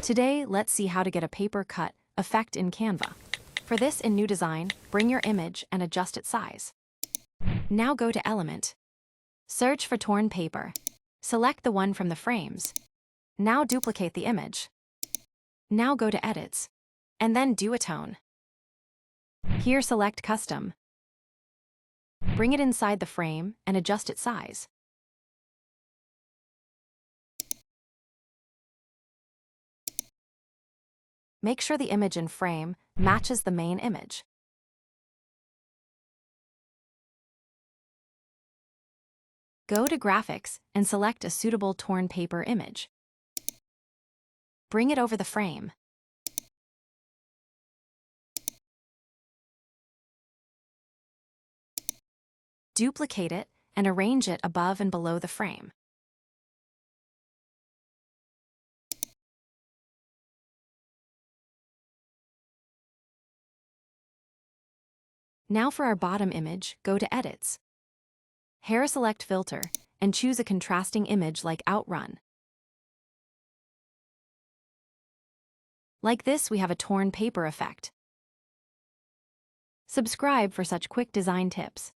Today, let's see how to get a paper cut effect in Canva. For this, in New Design, bring your image and adjust its size. Now go to Element. Search for torn paper. Select the one from the frames. Now duplicate the image. Now go to Edits, and then Duotone. Here select Custom. Bring it inside the frame and adjust its size. Make sure the image in frame matches the main image. Go to Graphics and select a suitable torn paper image. Bring it over the frame. Duplicate it and arrange it above and below the frame. Now for our bottom image, go to Edits. Hair select Filter and choose a contrasting image like Outrun. Like this, we have a torn paper effect. Subscribe for such quick design tips.